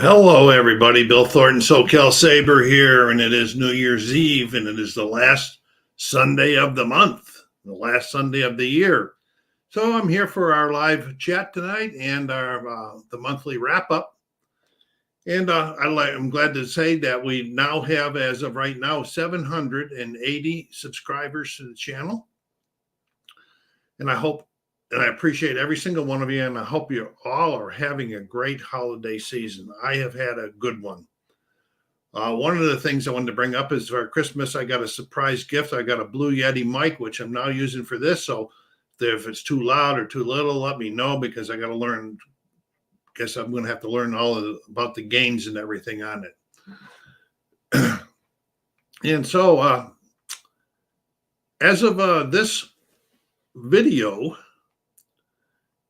Hello, everybody. Bill Thornton, SoCal Saber here, and it is New Year's Eve, and it is the last Sunday of the month, the last Sunday of the year. So I'm here for our live chat tonight and our the monthly wrap up. And I'm glad to say that we now have, as of right now, 780 subscribers to the channel. And I appreciate every single one of you, and I hope you all are having a great holiday season. I have had a good one. One of the things I wanted to bring up is for Christmas, I got a surprise gift. I got a Blue Yeti mic, which I'm now using for this. So if it's too loud or too little, let me know, because I got to learn. Guess I'm going to have to learn about the gains and everything on it. And so as of this video,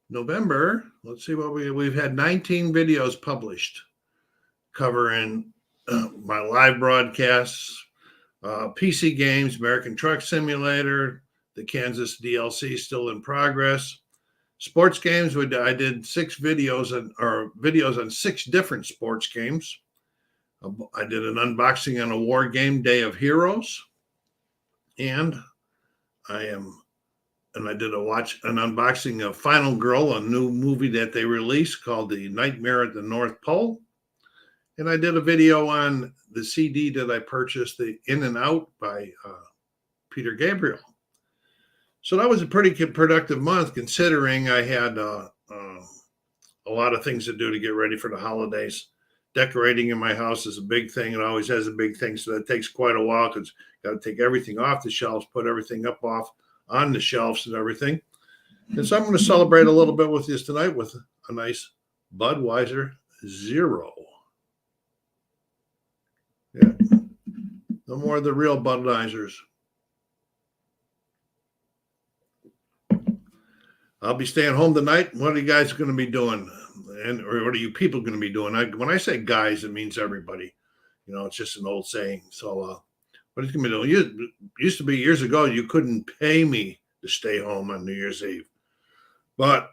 November, let's see what we've had 19 videos published covering my live broadcasts, PC games, American Truck Simulator, the Kansas DLC still in progress, sports games. I did 6 videos on 6 different sports games. I did an unboxing on a war game, Day of Heroes, and I did an unboxing of Final Girl, a new movie that they released called The Nightmare at the North Pole. And I did a video on the CD that I purchased, the In and Out by Peter Gabriel. So that was a pretty productive month, considering I had a lot of things to do to get ready for the holidays. Decorating in my house is a big thing. It always has a big thing. So that takes quite a while, because got to take everything off the shelves, put everything up on the shelves and everything. And so I'm going to celebrate a little bit with you tonight with a nice Budweiser Zero. Yeah. No more of the real Budweisers. I'll be staying home tonight. What are you guys going to be doing? Or what are you people going to be doing? When I say guys, it means everybody. It's just an old saying. So, what is going to be doing? It used to be years ago, you couldn't pay me to stay home on New Year's Eve. But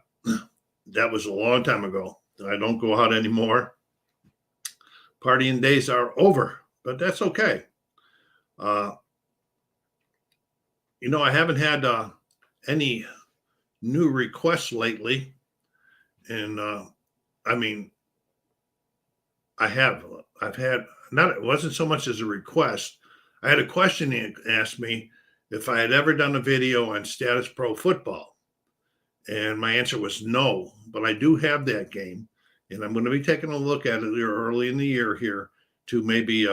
that was a long time ago. I don't go out anymore. Partying days are over, but that's okay. I haven't had any new requests lately. And I've had, it wasn't so much as a request. I had a question that asked me if I had ever done a video on Status Pro Football. And my answer was no, but I do have that game. And I'm going to be taking a look at it early in the year here to maybe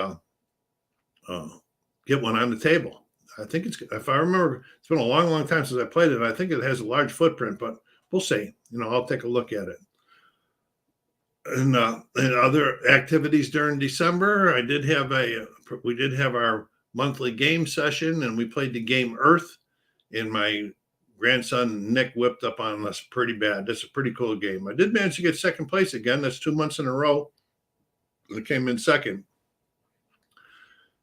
get one on the table. I think if I remember, it's been a long, long time since I played it. I think it has a large footprint, but we'll see. I'll take a look at it. And other activities during December, we did have our monthly game session, and we played the game Earth, and my grandson Nick whipped up on us pretty bad. That's a pretty cool game. I did manage to get second place again. That's 2 months in a row. I came in second.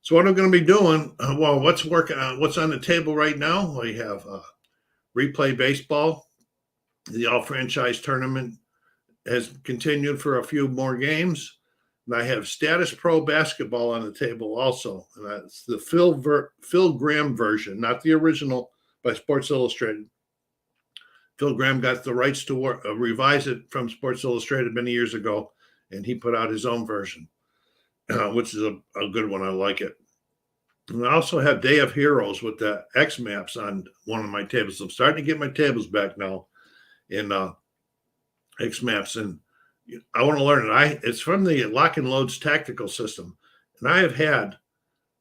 So what I'm going to be doing, what's on the table right now? We have Replay Baseball. The all-franchise tournament has continued for a few more games. And I have Status Pro Basketball on the table also. And that's the Phil Graham version, not the original by Sports Illustrated. Phil Graham got the rights to revise it from Sports Illustrated many years ago, and he put out his own version, which is a good one. I like it. And I also have Day of Heroes with the X maps on one of my tables. I'm starting to get my tables back now in X maps, and I want to learn it. It's from the Lock and Load's tactical system, and I have had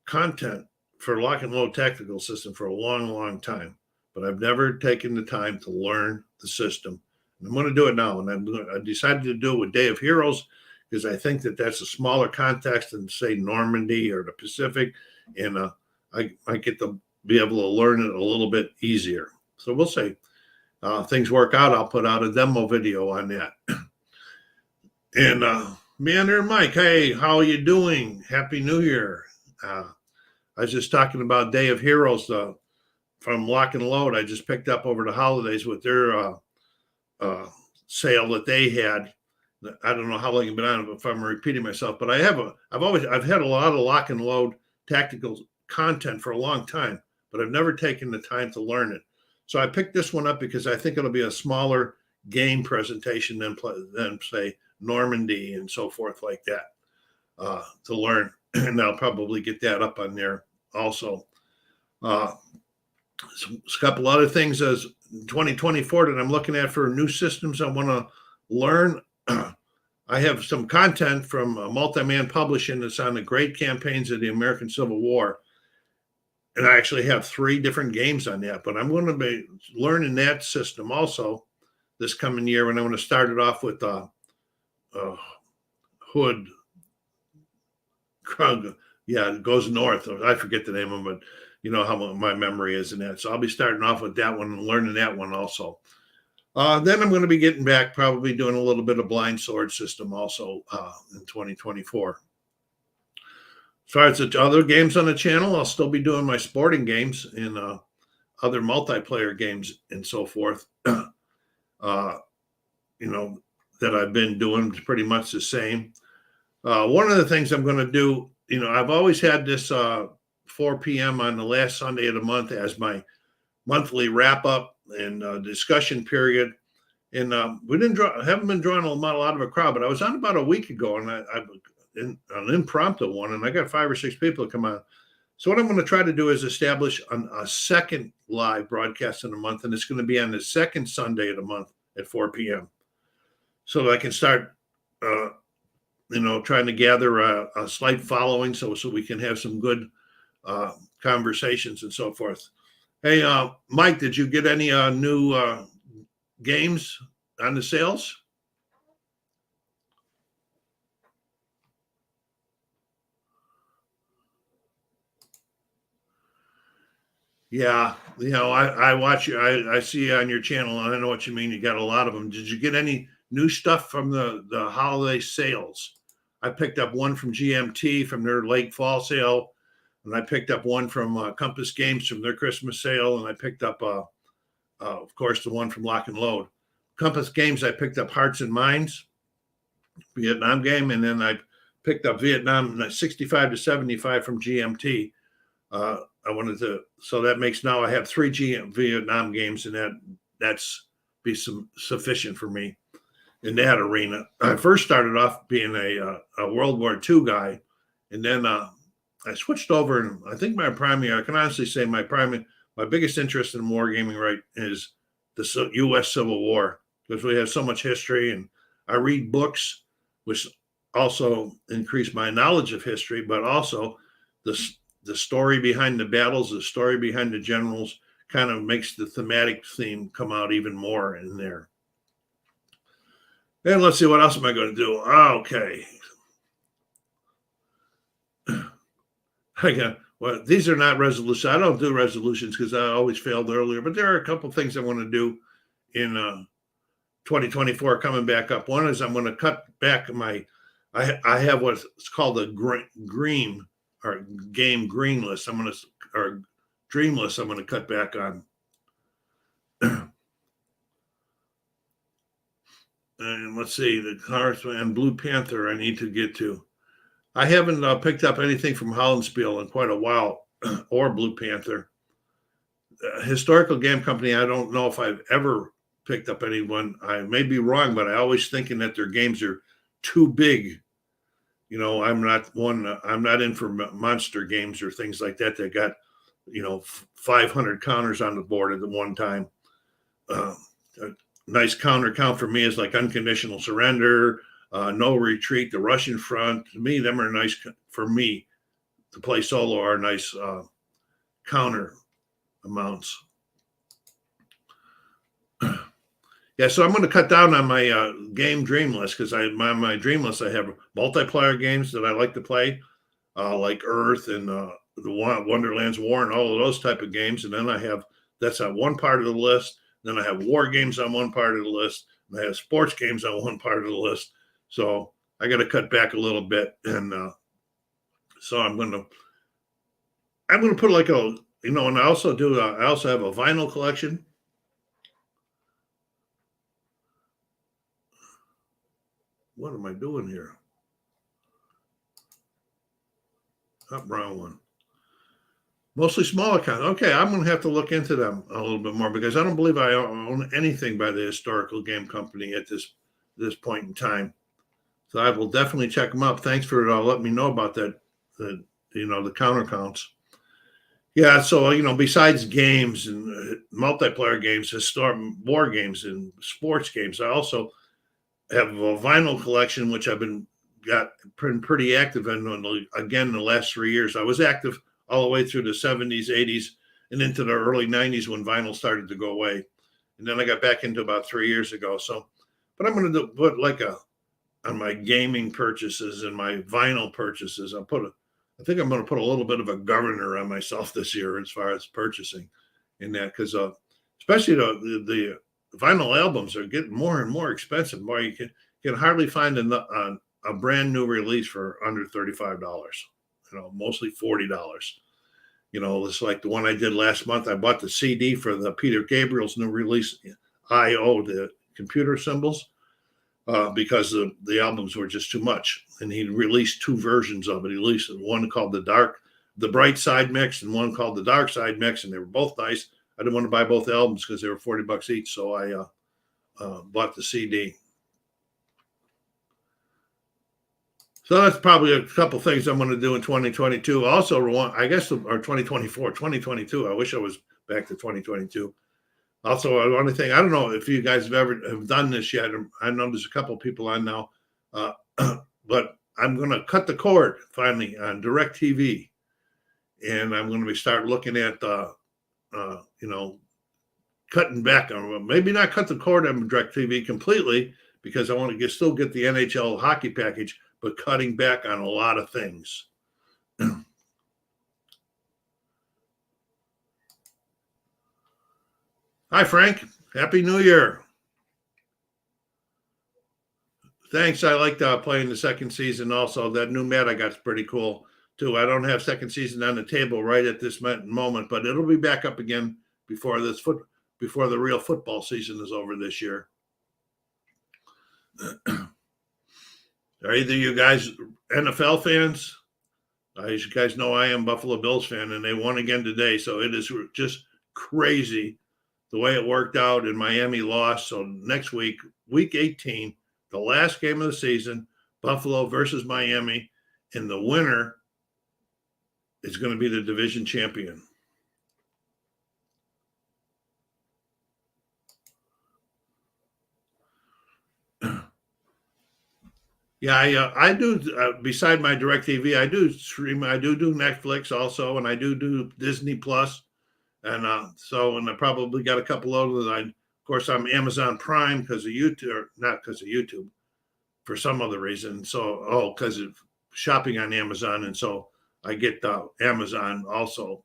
content for Lock and Load tactical system for a long, long time, but I've never taken the time to learn the system. And I'm going to do it now, and I decided to do it with Day of Heroes because I think that that's a smaller context than, say, Normandy or the Pacific, and I get to be able to learn it a little bit easier. So we'll see. Things work out, I'll put out a demo video on that. And Meander Mike, hey, how are you doing? Happy New Year. I was just talking about Day of Heroes from Lock and Load. I just picked up over the holidays with their sale that they had. I don't know how long you've been on it, if I'm repeating myself, but I've had a lot of lock and load tactical content for a long time, but I've never taken the time to learn it. So I picked this one up because I think it'll be a smaller game presentation than say Normandy and so forth like that to learn. And I'll probably get that up on there also. A couple other things as 2024 that I'm looking at for new systems I want to learn. I have some content from Multi-Man Publishing that's on the great campaigns of the American Civil War. And I actually have 3 different games on that, but I'm going to be learning that system also this coming year. And I'm going to start it off with Hood. Yeah, it goes north. I forget the name of it, but you know how my memory is in that. So I'll be starting off with that one and learning that one also. Then I'm going to be getting back, probably doing a little bit of Blind Sword system also in 2024. As far as the other games on the channel, I'll still be doing my sporting games and other multiplayer games and so forth. You know, that I've been doing pretty much the same. One of the things I'm going to do, you know, I've always had this 4 p.m. on the last Sunday of the month as my monthly wrap up and discussion period. And we haven't been drawing a lot of a crowd, but I was on about a week ago, and I've an impromptu one, and I got 5 or 6 people to come on. So what I'm going to try to do is establish a second live broadcast in a month, and it's going to be on the second Sunday of the month at 4 p.m. So that I can start, you know, trying to gather a slight following, so we can have some good conversations and so forth. Hey, Mike, did you get any new games on the sales? Yeah, you know, I watch you. I see you on your channel, and I know what you mean. You got a lot of them. Did you get any new stuff from the holiday sales? I picked up one from GMT from their late fall sale, and I picked up one from Compass Games from their Christmas sale, and I picked up, of course, the one from Lock and Load. Compass Games, I picked up Hearts and Minds, Vietnam game, and then I picked up Vietnam 65 to 75 from GMT. I wanted to, so that makes now I have 3 Vietnam games, and that's be sufficient for me in that arena. I first started off being a World War II guy, and then I switched over, and I think I can honestly say my biggest interest in wargaming right is the U.S. Civil War, because we have so much history, and I read books, which also increase my knowledge of history, but also the story behind the battles, the story behind the generals kind of makes the thematic theme come out even more in there. And let's see, what else am I going to do? Okay. Well, these are not resolutions. I don't do resolutions because I always failed earlier, but there are a couple things I want to do in 2024 coming back up. One is I'm going to cut back I have what's called a green or game green list. Or dream list I'm going to cut back on. And let's see, the Cars and Blue Panther I need to get to. I haven't picked up anything from Hollandspiel in quite a while, or Blue Panther. Historical Game Company, I don't know if I've ever picked up anyone. I may be wrong, but I always thinking that their games are too big. You know, I'm not in for monster games or things like that that got, you know, 500 counters on the board at the one time. A nice counter count for me is like Unconditional Surrender, No Retreat, The Russian Front. To me, them are nice for me to play solo, are nice counter amounts. Yeah, so I'm going to cut down on my game dream list, because my dream list, I have multiplayer games that I like to play, like Earth and the Wonderland's War and all of those type of games. And then that's on one part of the list. Then I have war games on one part of the list, and I have sports games on one part of the list. So I got to cut back a little bit, and so I'm going to put like and I also have a vinyl collection. What am I doing here? Not brown one. Mostly small accounts. Okay, I'm going to have to look into them a little bit more because I don't believe I own anything by the Historical Game Company at this point in time. So I will definitely check them up. Thanks for letting me know about that. The the counter counts. Yeah, so besides games and multiplayer games, historic war games, and sports games, I also have a vinyl collection which I've been pretty active in again in the last 3 years. I was active all the way through the 70s, 80s, and into the early 90s when vinyl started to go away, and then I got back into about 3 years ago. So, but I'm going to put like on my gaming purchases and my vinyl purchases. I think I'm going to put a little bit of a governor on myself this year as far as purchasing in that because especially the vinyl albums are getting more and more expensive. More you can hardly find a brand new release for under $35. Mostly $40. It's like the one I did last month. I bought the CD for the Peter Gabriel's new release, I.O., the computer symbols, because the albums were just too much. And he released two versions of it. He released one called the Bright Side Mix, and one called the Dark Side Mix, and they were both nice. I didn't want to buy both albums because they were $40 each, so I bought the CD. So that's probably a couple things I'm going to do in 2022. Also, I guess, or 2024, 2022. I wish I was back to 2022. Also, I want to think, I don't know if you guys have done this yet. I know there's a couple of people on now, but I'm going to cut the cord finally on DirecTV, and I'm going to start looking at, cutting back on, maybe not cut the cord on DirecTV completely because I want to still get the NHL hockey package, but cutting back on a lot of things. Hi, Frank. Happy New Year. Thanks. I liked playing the second season also. That new mat I got is pretty cool, too. I don't have second season on the table right at this moment, but it'll be back up again before the real football season is over this year. Are either you guys NFL fans? As you guys know, I am Buffalo Bills fan, and they won again today. So it is just crazy the way it worked out, and Miami lost. So next week, week 18, the last game of the season, Buffalo versus Miami, and the winner is going to be the division champion. Yeah, I do. Beside my DirecTV, I do stream. I do Netflix also, and I do Disney Plus, and and I probably got a couple others. Of course, I'm Amazon Prime because of YouTube, or not because of YouTube, for some other reason. So, because of shopping on Amazon, and so I get Amazon also.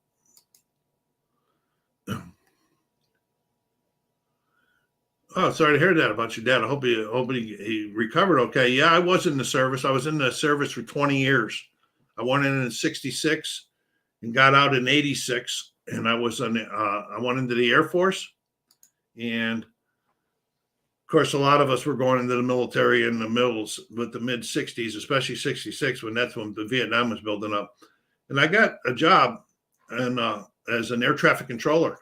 Oh, sorry to hear that about your dad. I hope he recovered okay. Yeah, I was in the service. I was in the service for 20 years. I went in 66 and got out in 86. And I went into the Air Force. And of course, a lot of us were going into the military in the with the mid 60s, especially 66, that's when the Vietnam was building up. And I got a job as an air traffic controller.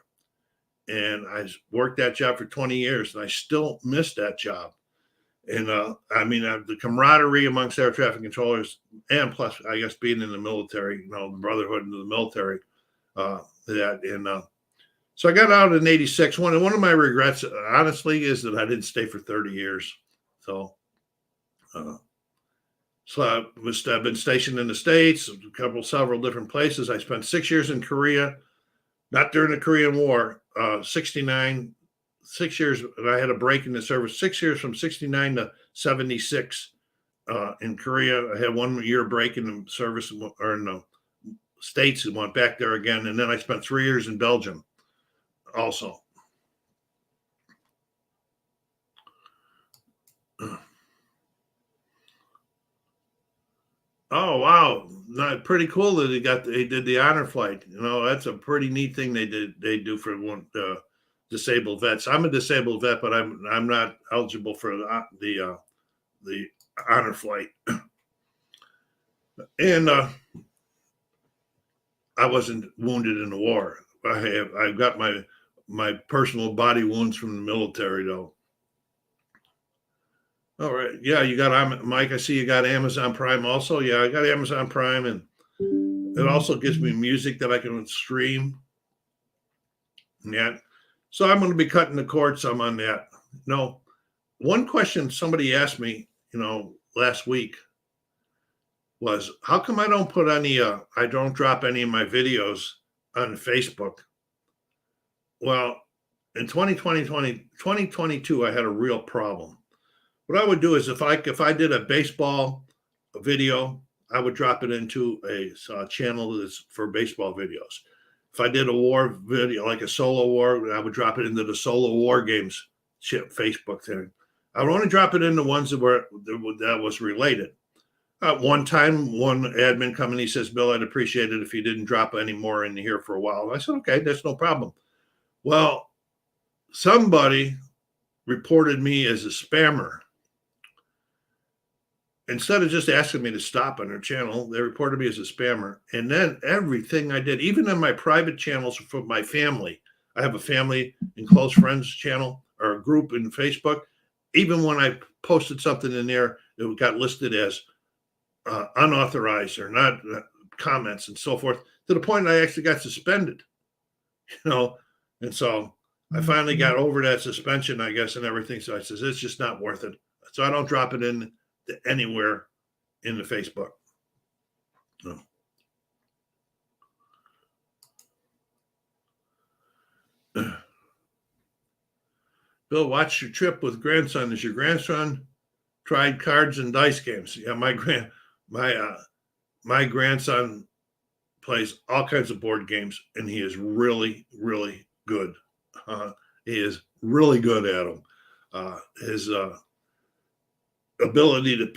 And I worked that job for 20 years, and I still miss that job. And the camaraderie amongst air traffic controllers, and plus, I guess, being in the military, the brotherhood into the military, so I got out in 86. One of my regrets, honestly, is that I didn't stay for 30 years. So I've been stationed in the States, several different places. I spent 6 years in Korea. Not during the Korean War, 69, 6 years. I had a break in the service, 6 years from 69 to 76 in Korea. I had 1 year break in the service or in the States and went back there again. And then I spent 3 years in Belgium also. Oh, wow. Pretty cool that they did the honor flight. That's a pretty neat thing they do for disabled vets. I'm a disabled vet, but I'm not eligible for the honor flight. And I wasn't wounded in the war. I've got my personal body wounds from the military, though. All right. Yeah, you got Mike. I see you got Amazon Prime also. Yeah, I got Amazon Prime, and it also gives me music that I can stream. Yeah. So I'm going to be cutting the cord some on that. No, one question somebody asked me, last week was, how come I don't put any, I don't drop any of my videos on Facebook? Well, in 2022, I had a real problem. What I would do is if I did a baseball video, I would drop it into a channel that's for baseball videos. If I did a war video, like a solo war, I would drop it into the solo war games Facebook thing. I would only drop it into ones that was related. One time, one admin company says, "Bill, I'd appreciate it if you didn't drop any more in here for a while." And I said, "Okay, that's no problem." Well, somebody reported me as a spammer. Instead of just asking me to stop on their channel, they reported me as a spammer. And then everything I did, even in my private channels for my family, I have a family and close friends channel or a group in Facebook. Even when I posted something in there, it got listed as unauthorized or not comments and so forth, to the point I actually got suspended, And so I finally got over that suspension, I guess, and everything. So I says, it's just not worth it. So I don't drop it in anywhere in the Facebook. No. Bill, watch your trip with grandson. Is your grandson tried cards and dice games? Yeah, my grandson plays all kinds of board games, and he is really, really good. He is really good at them. His ability to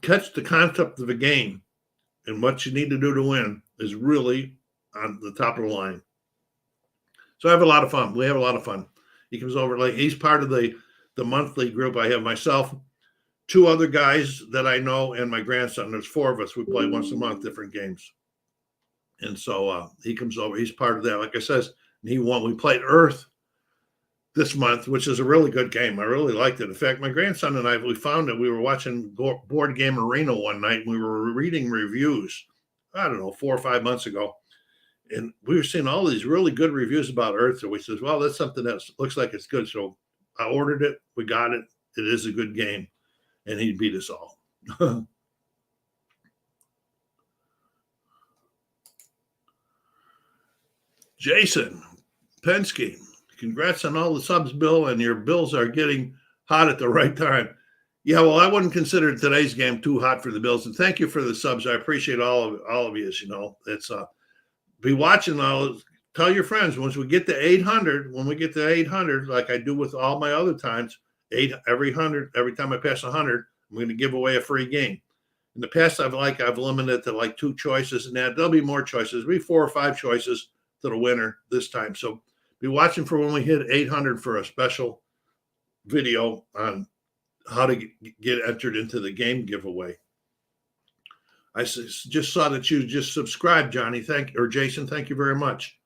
catch the concept of a game and what you need to do to win is really on the top of the line. So I have a lot of fun. We have a lot of fun. He comes over, like he's part of the monthly group. I have myself, two other guys that I know, and my grandson. There's four of us. We play once a month, different games. And so he comes over. He's part of that. Like I says, we played Earth this month, which is a really good game. I really liked it. In fact, my grandson and I, we found it. We were watching Board Game Arena one night, and we were reading reviews, I don't know, 4 or 5 months ago. And we were seeing all these really good reviews about Earth. So we says, well, that's something that looks like it's good. So I ordered it. We got it. It is a good game. And he beat us all. Jason Penske, congrats on all the subs, Bill, and your Bills are getting hot at the right time. Yeah, well, I wouldn't consider today's game too hot for the Bills. And thank you for the subs. I appreciate all of you. It's be watching all. Tell your friends once we get to 800. When we get to 800, like I do with all my other times, every time I pass 100, I'm going to give away a free game. In the past, I've limited it to like 2 choices, and that there'll be more choices. There'll be 4 or 5 choices to the winner this time. So be watching for when we hit 800 for a special video on how to get entered into the game giveaway. I just saw that you just subscribed, Johnny. Jason. Thank you very much.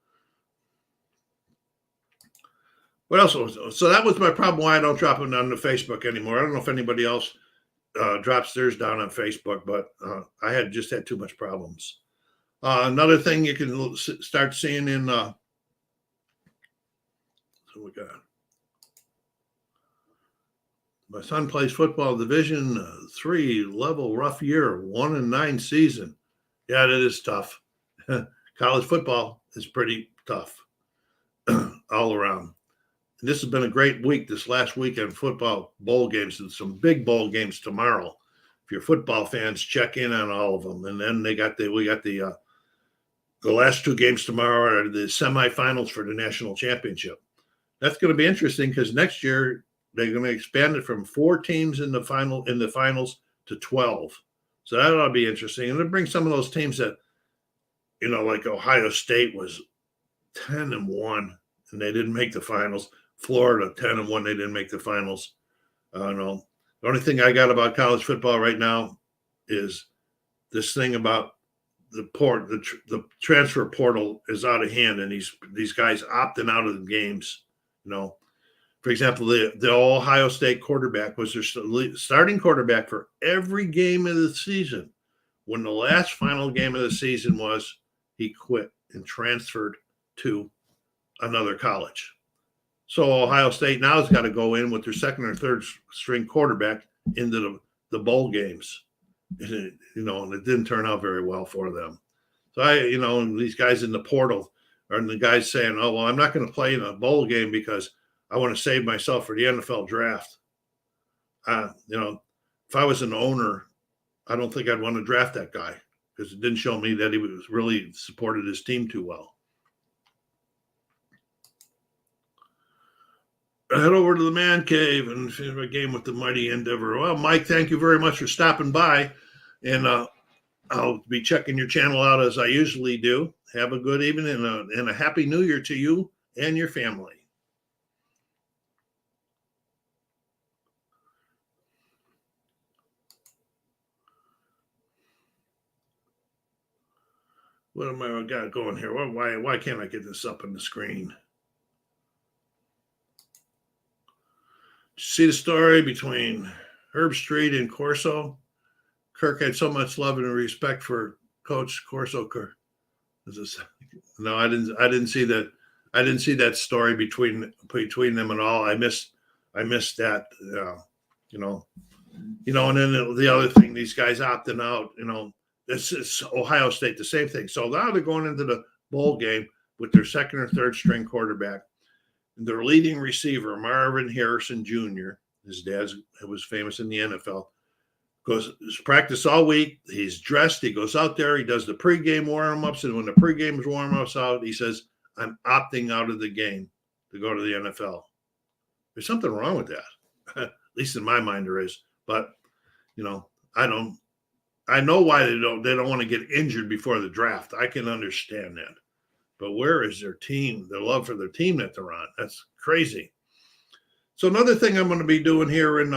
What else? So that was my problem. Why I don't drop them on the Facebook anymore. I don't know if anybody else drops theirs down on Facebook, but I had too much problems. Another thing you can start seeing in. So we got. My son plays football, Division 3 level, rough year, 1-9 season. Yeah, that is tough. College football is pretty tough all around. And this has been a great week, this last weekend, football bowl games, and some big bowl games tomorrow. If you're football fans, check in on all of them. And then we got the last 2 games tomorrow are the semifinals for the national championship. That's going to be interesting because next year they're going to expand it from 4 teams in the finals to 12. So that ought to be interesting. And it'll bring some of those teams that, like Ohio State was 10-1 and they didn't make the finals. Florida 10-1, they didn't make the finals. I don't know. The only thing I got about college football right now is this thing about the transfer portal is out of hand, and these guys opting out of the games. You know, for example, the Ohio State quarterback was their starting quarterback for every game of the season. When the last final game of the season was, he quit and transferred to another college. So Ohio State now has got to go in with their second or third string quarterback into the bowl games. And it didn't turn out very well for them. So these guys in the portal are the guys saying, "Oh, well, I'm not going to play in a bowl game because I want to save myself for the NFL draft." If I was an owner, I don't think I'd want to draft that guy because it didn't show me that he was really supported his team too well. Head over to the Man Cave and finish a game with the mighty Endeavor. Well, Mike, thank you very much for stopping by, and I'll be checking your channel out as I usually do. Have a good evening and a happy New Year to you and your family. What am I got going here? Why can't I get this up on the screen? See the story between Herb Street and Corso? Kirk had so much love and respect for Coach Corso. No, I didn't see that. I didn't see that story between them at all. I missed that. And then the other thing, these guys opting out. This is Ohio State, the same thing. So now they're going into the bowl game with their second or third string quarterback. Their leading receiver, Marvin Harrison Jr., his dad was famous in the NFL, goes practice all week. He's dressed. He goes out there. He does the pregame warm-ups. And when the pregame warm-ups out, he says, "I'm opting out of the game to go to the NFL." There's something wrong with that. At least in my mind there is. But, I know why they don't want to get injured before the draft. I can understand that. But where is their team, their love for their team that they're on? That's crazy. So another thing I'm going to be doing here in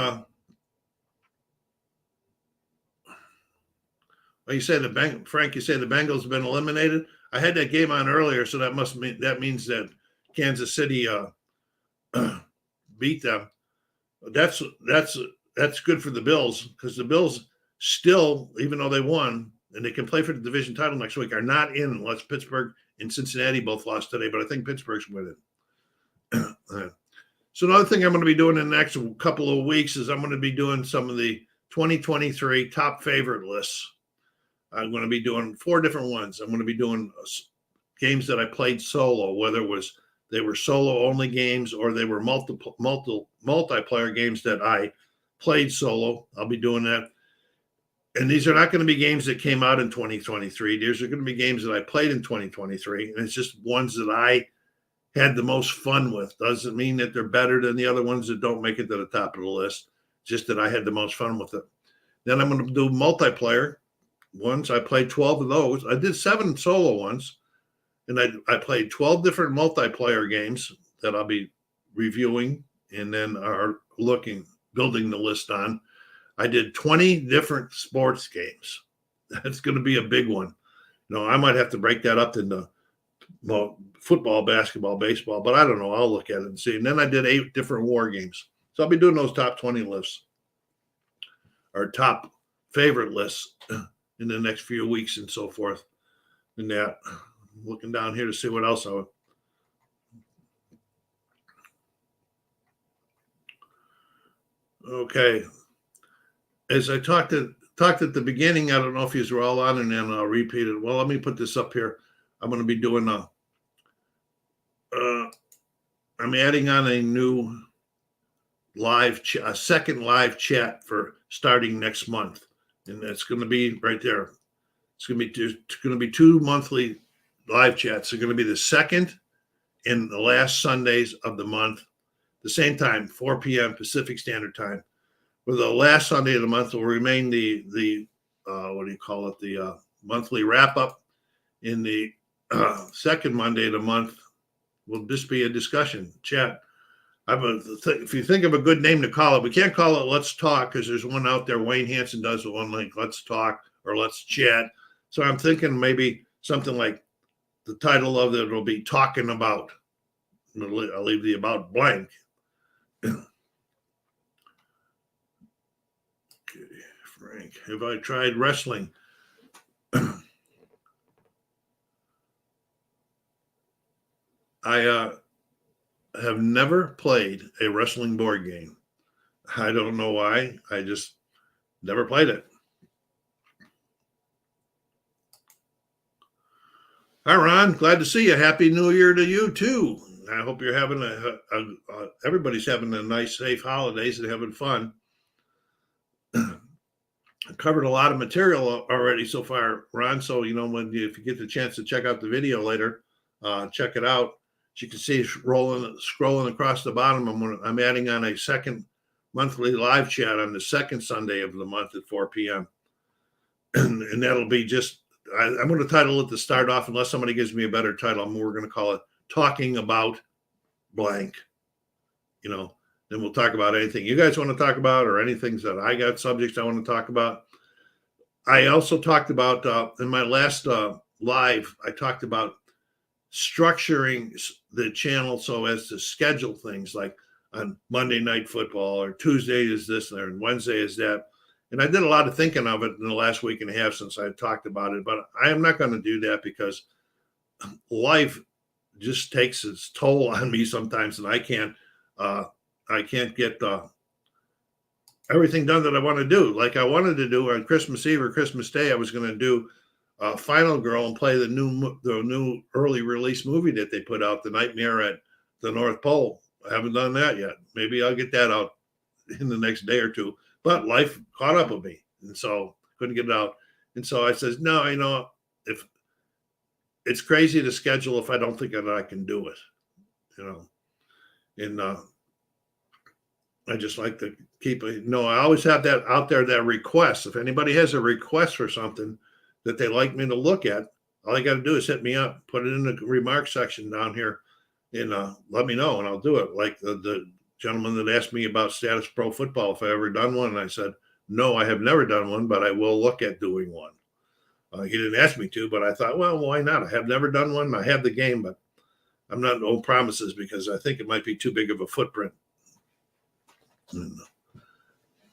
you say Frank, you say the Bengals have been eliminated. I had that game on earlier, so that means that Kansas City beat them. That's good for the Bills because the Bills still, even though they won and they can play for the division title next week, are not in unless Pittsburgh and Cincinnati both lost today. But I think Pittsburgh's winning. So another thing I'm going to be doing in the next couple of weeks is I'm going to be doing some of the 2023 top favorite lists. I'm going to be doing 4 different ones. I'm going to be doing games that I played solo, whether they were solo only games or they were multiplayer games that I played solo. I'll be doing that. And these are not going to be games that came out in 2023. These are going to be games that I played in 2023. And it's just ones that I had the most fun with. Doesn't mean that they're better than the other ones that don't make it to the top of the list. Just that I had the most fun with it. Then I'm going to do multiplayer ones. I played 12 of those. I did 7 solo ones. And I played 12 different multiplayer games that I'll be reviewing and then are building the list on. I did 20 different sports games. That's going to be a big one. I might have to break that up into football, basketball, baseball, but I don't know. I'll look at it and see. And then I did 8 different war games. So I'll be doing those top 20 lists or top favorite lists in the next few weeks and so forth. And that, I'm looking down here to see what else I would. Okay. As I talked at the beginning, I don't know if you were all on, and then I'll repeat it. Well, let me put this up here. I'm going to be doing I'm adding on a new a second live chat for starting next month, and it's going to be right there. It's going to be 2 monthly live chats. They're going to be the second and the last Sundays of the month, the same time, 4 p.m. Pacific Standard Time. For the last Sunday of the month will remain the monthly wrap up. In the second Monday of the month will just be a discussion chat If you think of a good name to call it, we can't call it Let's Talk because there's one out there. Wayne Hansen does one like Let's Talk or Let's Chat. So I'm thinking maybe something like the title of it will be Talking About. I'll leave the about blank. Okay, Frank, have I tried wrestling? I have never played a wrestling board game. I don't know why. I just never played it. Hi, Ron. Glad to see you. Happy New Year to you, too. I hope you're having everybody's having a nice, safe holidays and having fun. I covered a lot of material already so far, Ron. So, if you get the chance to check out the video later, check it out. As you can see, scrolling across the bottom, I'm adding on a second monthly live chat on the second Sunday of the month at 4 p.m. And that'll be just, I'm going to title it to start off, unless somebody gives me a better title. We're going to call it Talking About Blank. Then we'll talk about anything you guys want to talk about or anything that I got subjects I want to talk about. I also talked about in my last live, I talked about structuring the channel so as to schedule things like on Monday Night Football or Tuesday is this and Wednesday is that. And I did a lot of thinking of it in the last week and a half since I talked about it, but I am not going to do that because life just takes its toll on me sometimes, and I can't get everything done that I want to do. Like I wanted to do on Christmas Eve or Christmas Day, I was going to do Final Girl and play the new early release movie that they put out, The Nightmare at the North Pole. I haven't done that yet. Maybe I'll get that out in the next day or two. But life caught up with me, and so couldn't get it out. And so I says, no, if it's crazy to schedule if I don't think that I can do it, And I just like to keep it. No, I always have that out there, that request. If anybody has a request for something that they like me to look at, all I got to do is hit me up, put it in the remarks section down here, and let me know, and I'll do it. Like the gentleman that asked me about Status Pro Football, if I ever done one, and I said, no, I have never done one, but I will look at doing one. He didn't ask me to, but I thought, well, why not? I have never done one. I have the game, but I'm not no promises because I think it might be too big of a footprint. And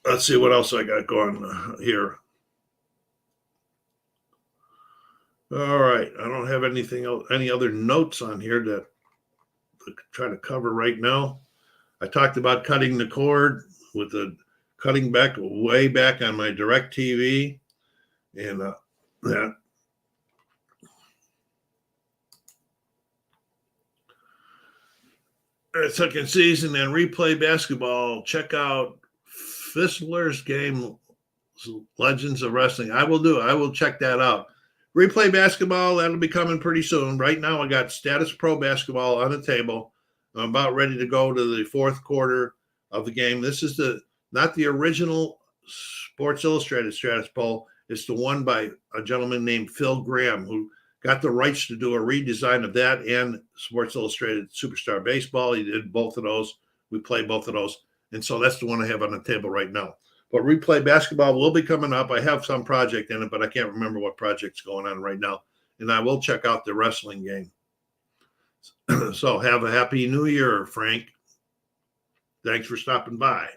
let's see what else I got going here. All right. I don't have anything else, any other notes on here to try to cover right now. I talked about cutting the cord with the cutting back way back on my DirecTV, and that. Second season and replay basketball. Check out Fistler's Game, Legends of Wrestling. I will check that out. Replay basketball, that'll be coming pretty soon. Right now, I got Status Pro basketball on the table. I'm about ready to go to the fourth quarter of the game. This is not the original Sports Illustrated Status Pro. It's the one by a gentleman named Phil Graham, who got the rights to do a redesign of that and Sports Illustrated Superstar Baseball. He did both of those. We play both of those. And so that's the one I have on the table right now. But replay basketball will be coming up. I have some project in it, but I can't remember what project's going on right now. And I will check out the wrestling game. So have a happy new year, Frank. Thanks for stopping by.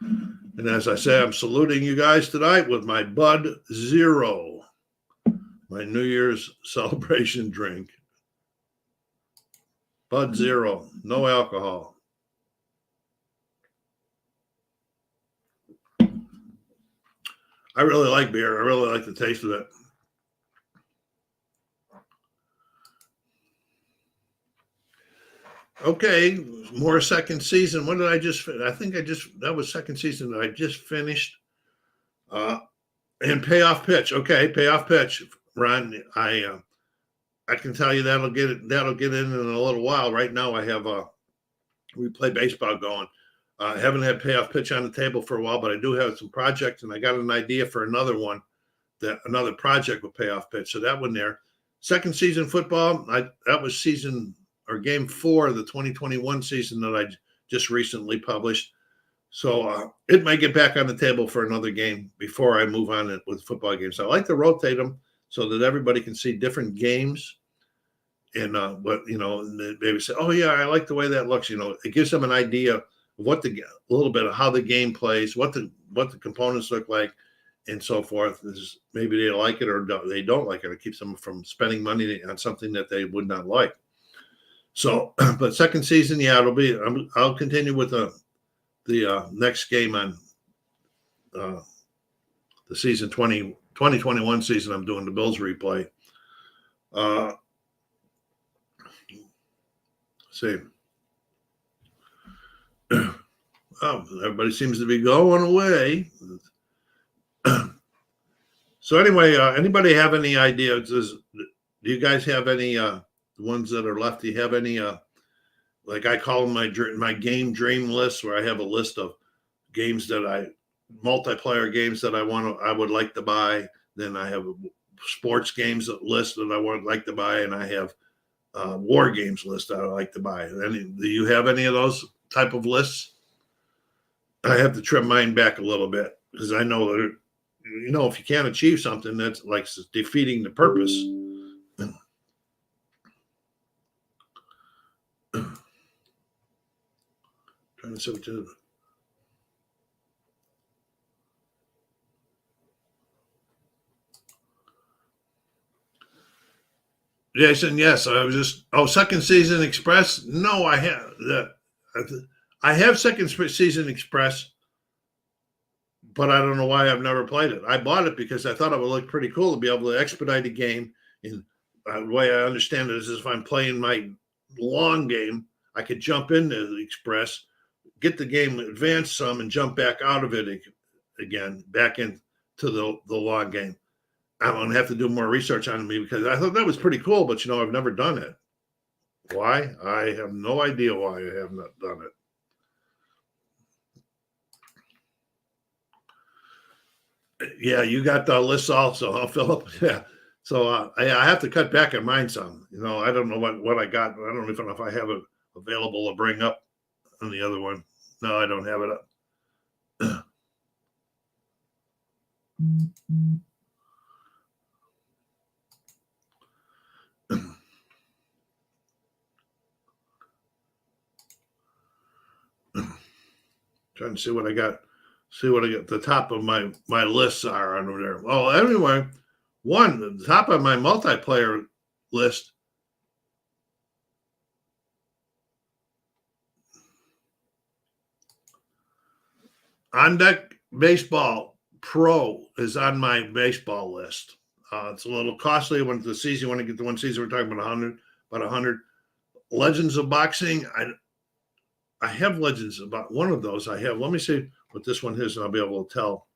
And as I say, I'm saluting you guys tonight with my Bud Zero, my New Year's celebration drink. Bud Zero, no alcohol. I really like beer. I really like the taste of it. Okay, more second season. What did I just? I think that was second season that I just finished. And payoff pitch. Okay, payoff pitch. Ron, I can tell you that'll get in a little while. Right now, I have replay baseball going. I haven't had payoff pitch on the table for a while, but I do have some projects, and I got an idea for another one, another project with payoff pitch. So that one there. Second season football, that was season or game 4 of the 2021 season that I just recently published. So it might get back on the table for another game before I move on with football games. I like to rotate them so that everybody can see different games. And maybe say, oh yeah, I like the way that looks. It gives them an idea of a little bit of how the game plays, what the components look like, and so forth. Maybe they like it or they don't like it. It keeps them from spending money on something that they would not like. So, but second season, yeah, I'll continue with the next game on the season 2021 season. I'm doing the Bills replay. See. Oh, everybody seems to be going away. So anyway, anybody have any ideas? Do you guys have any ones that are left? Do you have any like I call them my game dream list, where I have a list of games that multiplayer games that I would like to buy. Then I have a sports games list that I would like to buy, and I have war games list that I like to buy. Do you have any of those type of lists? I have to trim mine back a little bit because I know that, if you can't achieve something, that's like defeating the purpose. Trying to see what to. Jason, yes, I was just. Oh, Second Season Express. No, I have that. I have Second Season Express, but I don't know why I've never played it. I bought it because I thought it would look pretty cool to be able to expedite a game. And the way I understand it is if I'm playing my long game, I could jump into the Express, get the game advanced some, and jump back out of it again, back into the long game. I'm going to have to do more research on me because I thought that was pretty cool, but I've never done it. Why? I have no idea why I have not done it. Yeah, you got the list also, huh, Philip? Yeah. So I have to cut back on mine some. I don't know what I got. I don't even know if I have it available to bring up on the other one. No, I don't have it up. Trying to see what I got. See what I got. The top of my lists are under there. Oh, anyway, the top of my multiplayer list. On Deck Baseball Pro is on my baseball list. It's a little costly when the season. When I get to one season, we're talking about 100. Legends of Boxing. I have Legends about one of those. I have. Let me see what this one is, and I'll be able to tell.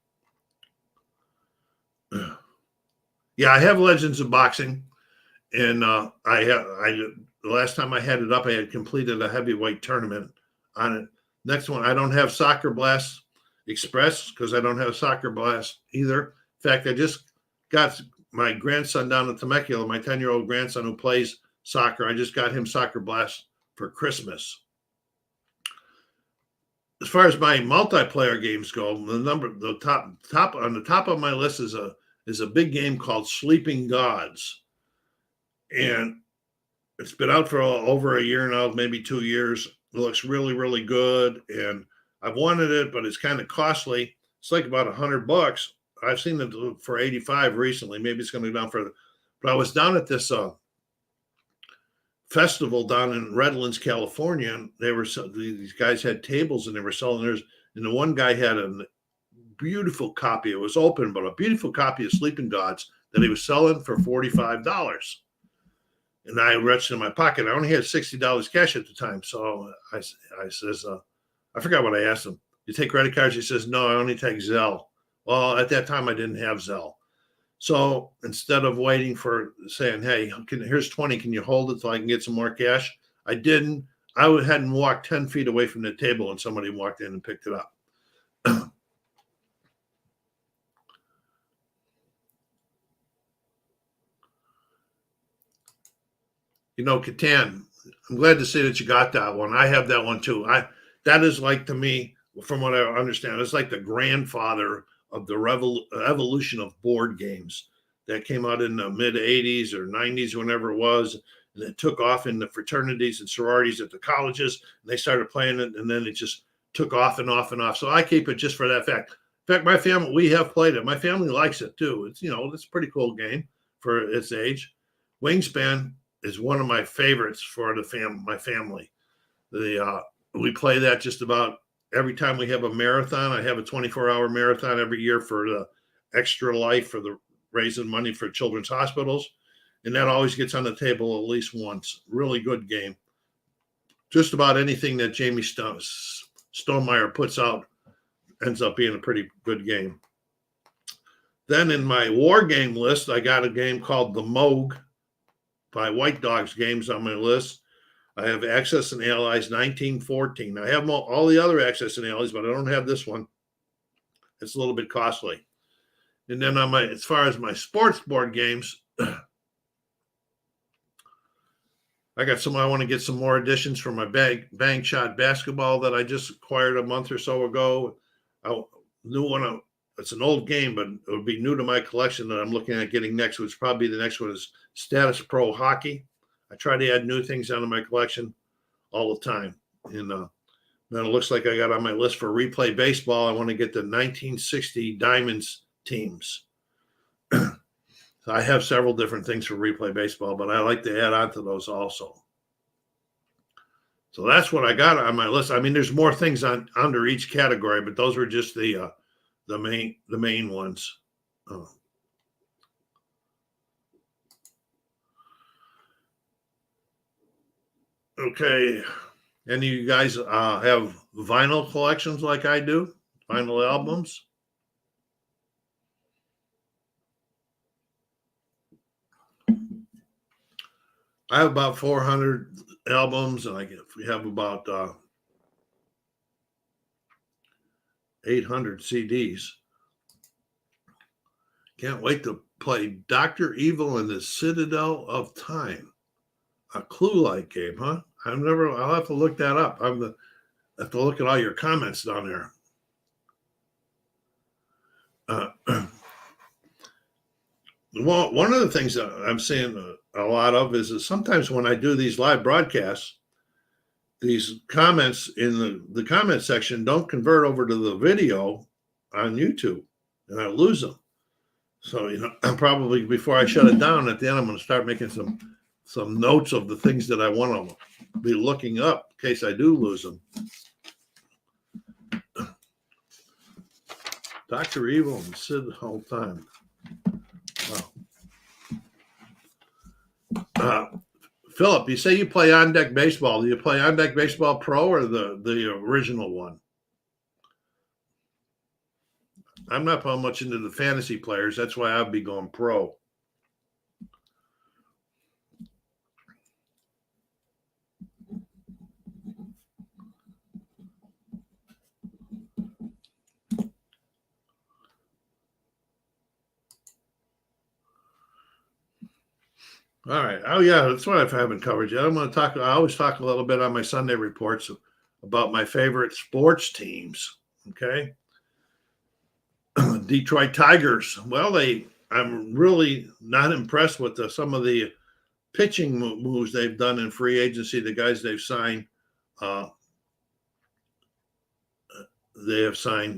Yeah, I have Legends of Boxing, and the last time I had it up, I had completed a heavyweight tournament on it. Next one, I don't have Soccer Blast Express because I don't have Soccer Blast either. In fact, I just got my grandson down in Temecula, my 10-year-old grandson who plays soccer. I just got him Soccer Blast for Christmas. As far as my multiplayer games go, the top on the top of my list is a big game called Sleeping Gods, and it's been out for over a year now, maybe 2 years. It looks really, really good, and I've wanted it, but it's kind of costly. It's like about $100. I've seen it for 85 recently. Maybe it's going to go down further. But I was down at this festival down in Redlands, California, and these guys had tables and they were selling theirs. And the one guy had a beautiful copy. It was open, but a beautiful copy of Sleeping Gods that he was selling for $45. And I reached in my pocket. I only had $60 cash at the time. So I says, I forgot what I asked him. You take credit cards? He says, no, I only take Zelle. Well, at that time, I didn't have Zelle. So instead of waiting for saying, hey, here's 20, can you hold it so I can get some more cash? I didn't. I hadn't walked 10 feet away from the table and somebody walked in and picked it up. Catan, I'm glad to see that you got that one. I have that one too. That is like, to me, from what I understand, it's like the grandfather of the evolution of board games that came out in the mid '80s or '90s, whenever it was, and it took off in the fraternities and sororities at the colleges. And they started playing it, and then it just took off and off and off. So I keep it just for that fact. In fact, my family, we have played it. My family likes it too. It's, it's a pretty cool game for its age. Wingspan is one of my favorites for my family. We play that just about every time we have a marathon. I have a 24-hour marathon every year for the Extra Life, for the raising money for children's hospitals, and that always gets on the table at least once. Really good game. Just about anything that Jamie Stonemeyer puts out ends up being a pretty good game. Then in my war game list, I got a game called The Moog by White Dogs Games on my list. I have Axis and Allies 1914. I have all the other Axis and Allies, but I don't have this one. It's a little bit costly. And then as far as my sports board games, I want to get some more editions for my Bang Shot basketball that I just acquired a month or so ago. New one. It's an old game, but it would be new to my collection that I'm looking at getting next, which probably the next one is Status Pro Hockey. I try to add new things onto my collection all the time. And then it looks like I got on my list for Replay Baseball. I want to get the 1960 Diamonds teams. So I have several different things for Replay Baseball, but I like to add on to those also. So that's what I got on my list. I mean, there's more things under each category, but those were just the main ones. Okay. Any of you guys have vinyl collections like I do? Vinyl albums? I have about 400 albums, and we have about 800 CDs. Can't wait to play Dr. Evil and the Citadel of Time. A Clue-like game, huh? I'll have to look that up. I have to look at all your comments down there. Well, one of the things that I'm seeing a lot of is sometimes when I do these live broadcasts, these comments in the comment section don't convert over to the video on YouTube, and I lose them. So, I'm probably, before I shut it down at the end, I'm going to start making some notes of the things that I want to be looking up in case I do lose them. Dr. Evil and Sid the whole time. Wow. Philip, you say you play On Deck Baseball. Do you play On Deck Baseball Pro or the original one? I'm not much into the fantasy players. That's why I'd be going pro. All right. Oh, yeah. That's what I haven't covered yet. I always talk a little bit on my Sunday reports about my favorite sports teams. Okay. Detroit Tigers. Well, I'm really not impressed with some of the pitching moves they've done in free agency. The guys they've signed,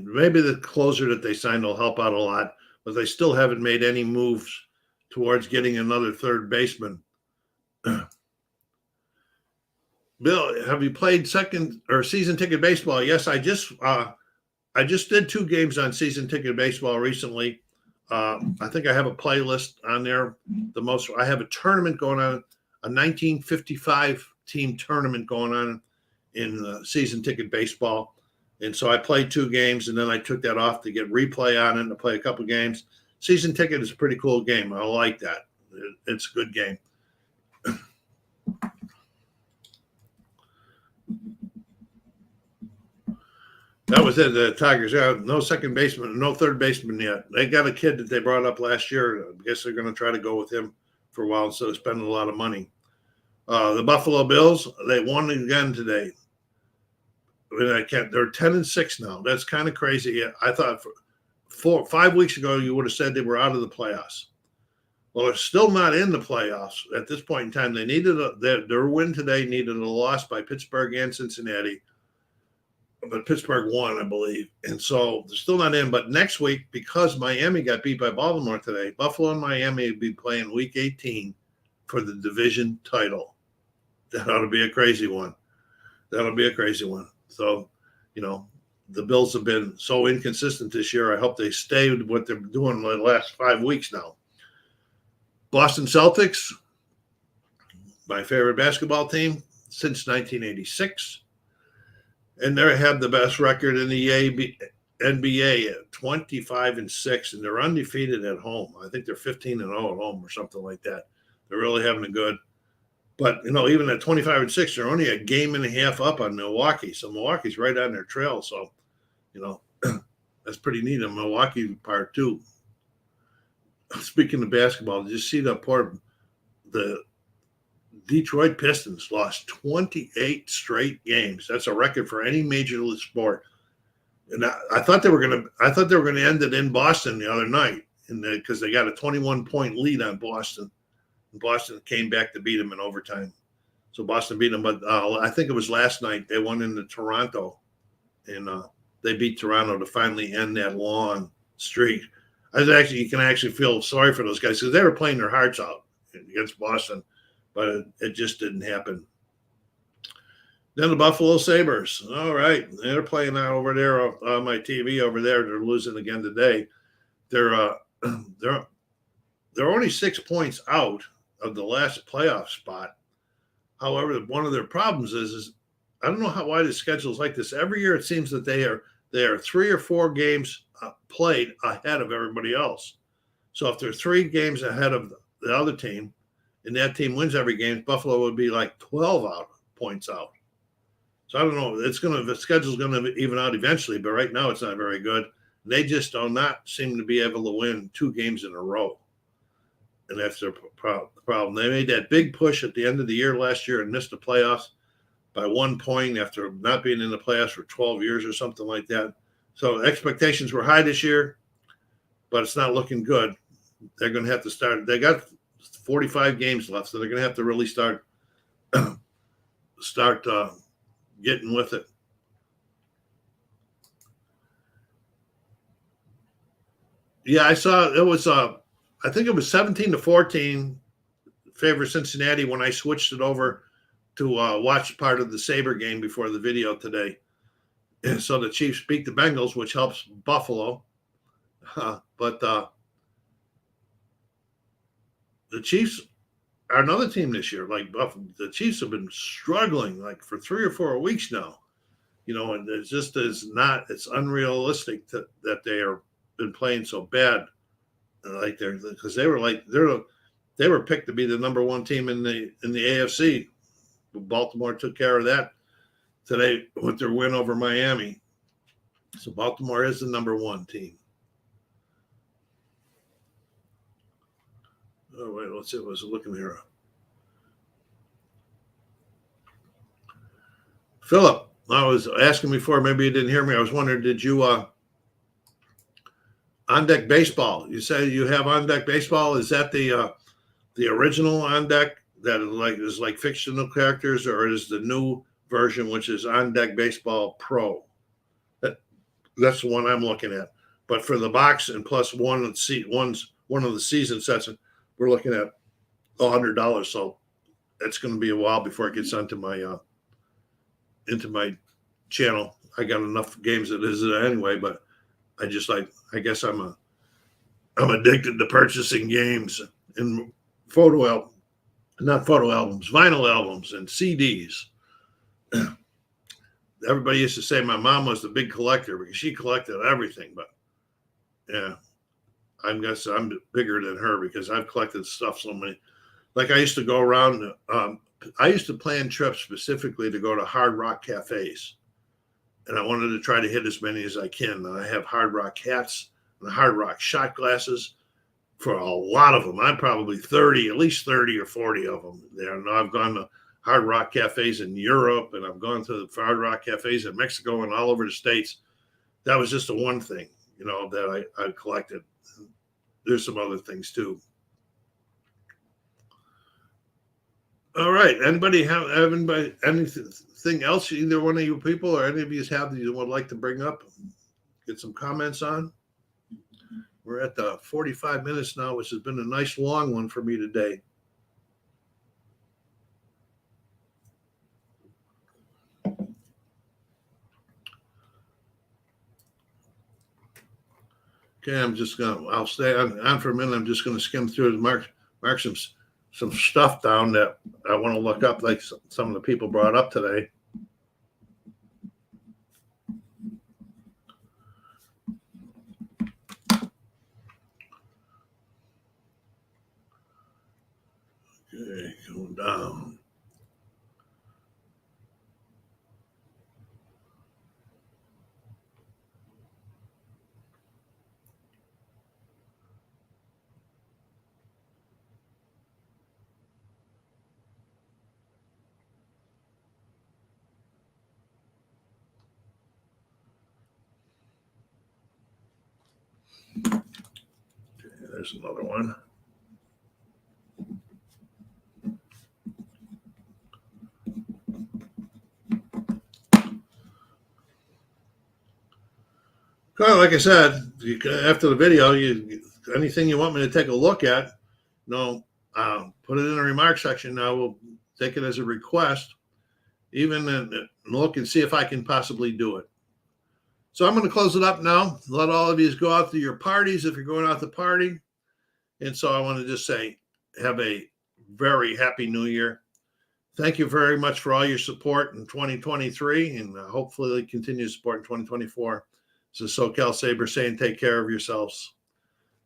maybe the closer that they signed will help out a lot, but they still haven't made any moves towards getting another third baseman. Bill, have you played second or season ticket baseball? Yes, I just did 2 games on season ticket baseball recently. I think I have a playlist on there. I have a tournament going on, a 1955 team tournament going on in season ticket baseball. And so I played 2 games, and then I took that off to get replay on it and to play a couple games. Season ticket is a pretty cool game. I like that. It's a good game. That was it. The Tigers. No second baseman, no third baseman yet. They got a kid that they brought up last year. I guess they're going to try to go with him for a while instead of spending a lot of money. The Buffalo Bills, they won again today. They're 10-6 now. That's kind of crazy. I thought 5 weeks ago you would have said they were out of the playoffs. Well, they're still not in the playoffs at this point in time. They needed their win today. Needed a loss by Pittsburgh and Cincinnati, but Pittsburgh won, I believe, and so they're still not in. But next week, because Miami got beat by Baltimore today, Buffalo and Miami will be playing Week 18 for the division title. That ought to be a crazy one. That'll be a crazy one. So, the Bills have been so inconsistent this year. I hope they stay with what they're doing the last 5 weeks now. Boston Celtics, my favorite basketball team since 1986. And they have the best record in the NBA at 25-6, and they're undefeated at home. I think they're 15-0 at home or something like that. They're really having a good. But, even at 25-6, they're only a game and a half up on Milwaukee. So Milwaukee's right on their trail. So, that's pretty neat on Milwaukee part too. Speaking of basketball, did you see the Detroit Pistons lost 28 straight games. That's a record for any major league sport. And I thought they were gonna end it in Boston the other night, because they got a 21-point lead on Boston. And Boston came back to beat them in overtime. So Boston beat them, but I think it was last night they won into Toronto, and they beat Toronto to finally end that long streak. You can actually feel sorry for those guys because they were playing their hearts out against Boston, but it just didn't happen. Then the Buffalo Sabres. All right, they're playing out over there on my TV over there. They're losing again today. They're only 6 points out of the last playoff spot. However, one of their problems is I don't know why the schedule is like this. Every year it seems that they are 3 or 4 games played ahead of everybody else. So if they're 3 games ahead of the other team, and that team wins every game, Buffalo would be like 12 points out. So I don't know. The schedule's gonna even out eventually, but right now it's not very good. They just do not seem to be able to win 2 games in a row, and that's their problem. They made that big push at the end of the year last year and missed the playoffs by 1 point after not being in the playoffs for 12 years or something like that. So expectations were high this year, but it's not looking good. They're going to have to start. They got 45 games left, so they're going to have to really start getting with it. Yeah, I saw it was. I think it was 17-14 favor Cincinnati when I switched it over to watch part of the Sabre game before the video today. And so the Chiefs beat the Bengals, which helps Buffalo. But the Chiefs are another team this year. Like Buffalo, the Chiefs have been struggling like for 3 or 4 weeks now. And it just is not. It's unrealistic that they are been playing so bad. Like because they were picked to be the number 1 team in the AFC. Baltimore took care of that today with their win over Miami. So Baltimore is the number 1 team. Oh, wait, let's see. I was looking here. Philip, I was asking before, maybe you didn't hear me. I was wondering, did you On Deck Baseball? You say you have On Deck Baseball. Is that the original On Deck that is like fictional characters, or is the new version, which is On Deck Baseball Pro? That's the one I'm looking at. But for the box and plus one of the season sets, we're looking at $100. So it's going to be a while before it gets onto my channel. I got enough games that is anyway, but I guess I'm addicted to purchasing games and vinyl albums and CDs. Everybody used to say my mom was the big collector because she collected everything, but yeah, I guess I'm bigger than her because I've collected stuff so many. Like I used to go around. I used to plan trips specifically to go to Hard Rock cafes, and I wanted to try to hit as many as I can. And I have Hard Rock hats and Hard Rock shot glasses, for a lot of them. I'm probably 30, at least 30 or 40 of them there. And I've gone to Hard Rock cafes in Europe, and I've gone to the Hard Rock cafes in Mexico and all over the States. That was just the one thing, that I collected. There's some other things too. All right. Anybody have anything else? Either one of you people or any of you have that you would like to bring up, get some comments on? We're at the 45 minutes now, which has been a nice long one for me today. Okay, I'll stay on for a minute. I'm just gonna skim through and mark some stuff down that I want to look up, like some of the people brought up today. Okay, going down. Okay, there's another one. Well, like I said, after the video, anything you want me to take a look at, put it in the remark section. I will take it as a request, even look and see if I can possibly do it. So I'm going to close it up now. Let all of you go out to your parties if you're going out to party. And so I want to just say, have a very happy New Year. Thank you very much for all your support in 2023, and hopefully continue support in 2024. This is SoCal Saber saying take care of yourselves.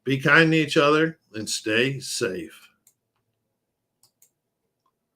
Be kind to each other and stay safe.